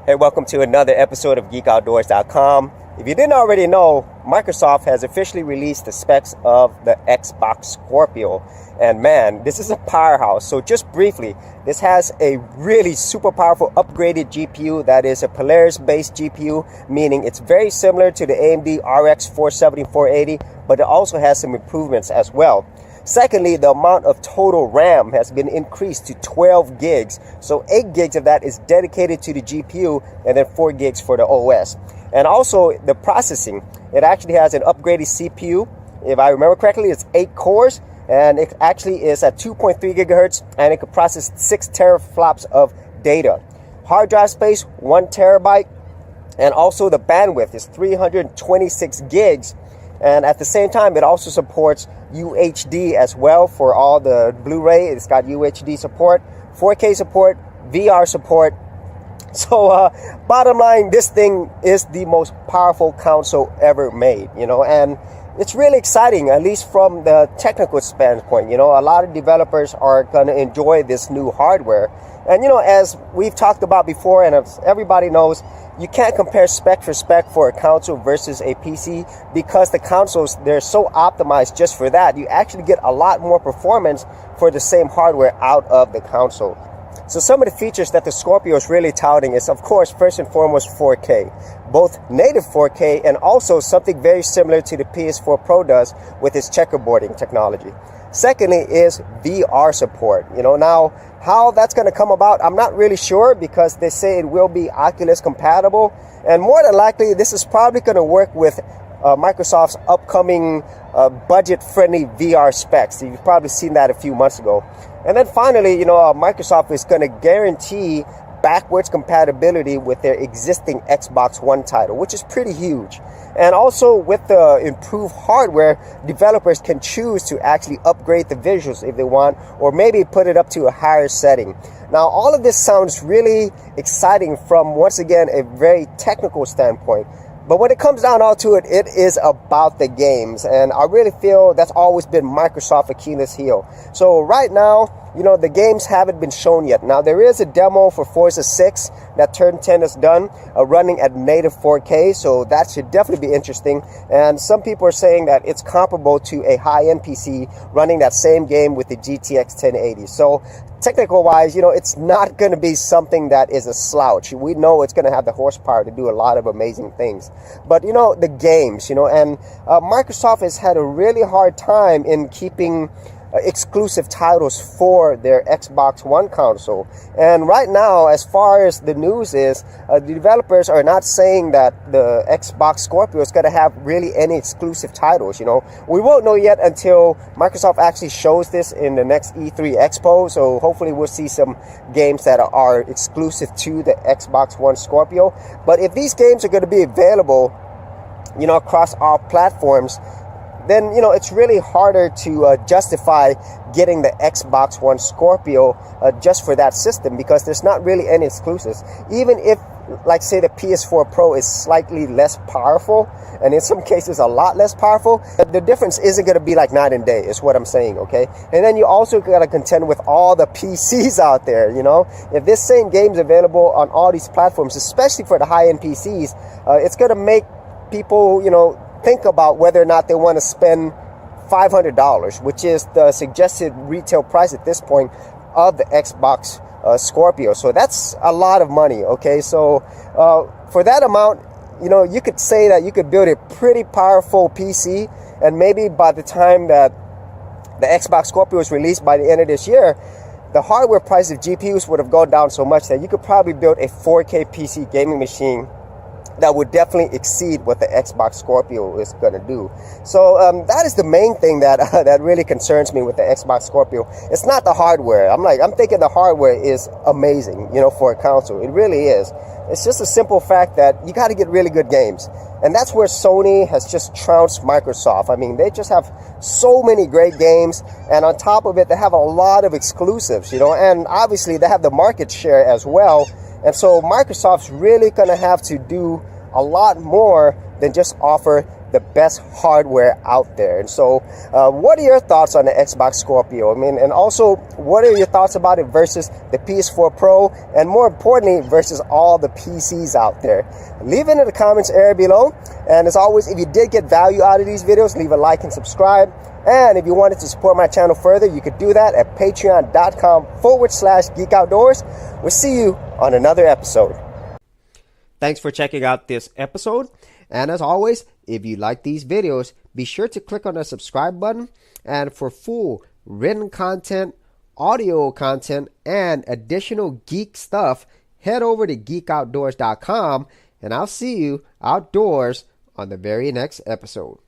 Hey, welcome to another episode of GeekOutdoors.com. If you didn't already know, Microsoft has officially released the specs of the Xbox Scorpio. And man, this is a powerhouse. So just briefly, this has a really super powerful upgraded GPU that is a Polaris-based GPU, meaning it's very similar to the AMD RX 470, 480, but it also has some improvements as well. Secondly, the amount of total RAM has been increased to 12 gigs. So 8 gigs of that is dedicated to the GPU and then 4 gigs for the OS. And also the processing, it actually has an upgraded CPU. If I remember correctly, it's 8 cores and it actually is at 2.3 gigahertz and it can process 6 teraflops of data. Hard drive space, 1 terabyte. And also the bandwidth is 326 gigs. And at the same time, it also supports UHD as well for all the Blu-ray. It's got UHD support, 4K support, VR support. So bottom line, this thing is the most powerful console ever made, and it's really exciting, at least from the technical standpoint. A lot of developers are going to enjoy this new hardware. And, as we've talked about before, and as everybody knows, you can't compare spec for spec for a console versus a PC because the consoles, they're so optimized just for that. You actually get a lot more performance for the same hardware out of the console. So some of the features that the Scorpio is really touting is, of course, first and foremost, 4K. Both native 4K and also something very similar to the PS4 Pro does with its checkerboarding technology. Secondly is VR support. Now how that's going to come about, I'm not really sure because they say it will be Oculus compatible. And more than likely, this is probably going to work with Microsoft's upcoming budget-friendly VR specs. You've probably seen that a few months ago. And then finally, Microsoft is going to guarantee backwards compatibility with their existing Xbox One title, which is pretty huge. And also with the improved hardware, developers can choose to actually upgrade the visuals if they want, or maybe put it up to a higher setting. Now, all of this sounds really exciting from, once again, a very technical standpoint. But when it comes down all to it, it is about the games. And I really feel that's always been Microsoft's Achilles heel. So right now, the games haven't been shown yet. Now, there is a demo for Forza 6 that Turn 10 has done, running at native 4K. So that should definitely be interesting. And some people are saying that it's comparable to a high-end PC running that same game with the GTX 1080. So technical wise, it's not going to be something that is a slouch. We know it's going to have the horsepower to do a lot of amazing things. But, the games, and Microsoft has had a really hard time in keeping exclusive titles for their Xbox One console. And right now, as far as the news is, the developers are not saying that the Xbox Scorpio is going to have really any exclusive titles. We won't know yet until Microsoft actually shows this in the next E3 Expo. So hopefully we'll see some games that are exclusive to the Xbox One Scorpio. But if these games are going to be available, across all platforms, then it's really harder to justify getting the Xbox One Scorpio just for that system, because there's not really any exclusives. Even if, like, say, the PS4 Pro is slightly less powerful, and in some cases a lot less powerful, the difference isn't going to be like night and day, is what I'm saying, okay? And then you also got to contend with all the PCs out there. If this same game's available on all these platforms, especially for the high-end PCs, it's going to make people, think about whether or not they want to spend $500, which is the suggested retail price at this point of the Xbox Scorpio. So that's a lot of money, okay? So for that amount, you could say that you could build a pretty powerful PC, and maybe by the time that the Xbox Scorpio is released by the end of this year, the hardware price of GPUs would have gone down so much that you could probably build a 4K PC gaming machine that would definitely exceed what the Xbox Scorpio is going to do. So that is the main thing that that really concerns me with the Xbox Scorpio. It's not the hardware. I'm thinking the hardware is amazing, for a console. It really is. It's just a simple fact that you got to get really good games. And that's where Sony has just trounced Microsoft. I mean, they just have so many great games. And on top of it, they have a lot of exclusives, and obviously they have the market share as well. And so Microsoft's really going to have to do a lot more than just offer the best hardware out there. And so what are your thoughts on the Xbox Scorpio? I mean, and also what are your thoughts about it versus the PS4 Pro, and more importantly versus all the PCs out there? Leave it in the comments area below. And as always, if you did get value out of these videos, leave a like and subscribe. And if you wanted to support my channel further, you could do that at patreon.com/Geek Outdoors. We'll see you on another episode. Thanks for checking out this episode. And as always, if you like these videos, be sure to click on the subscribe button. And for full written content, audio content, and additional geek stuff, head over to geekoutdoors.com. And I'll see you outdoors on the very next episode.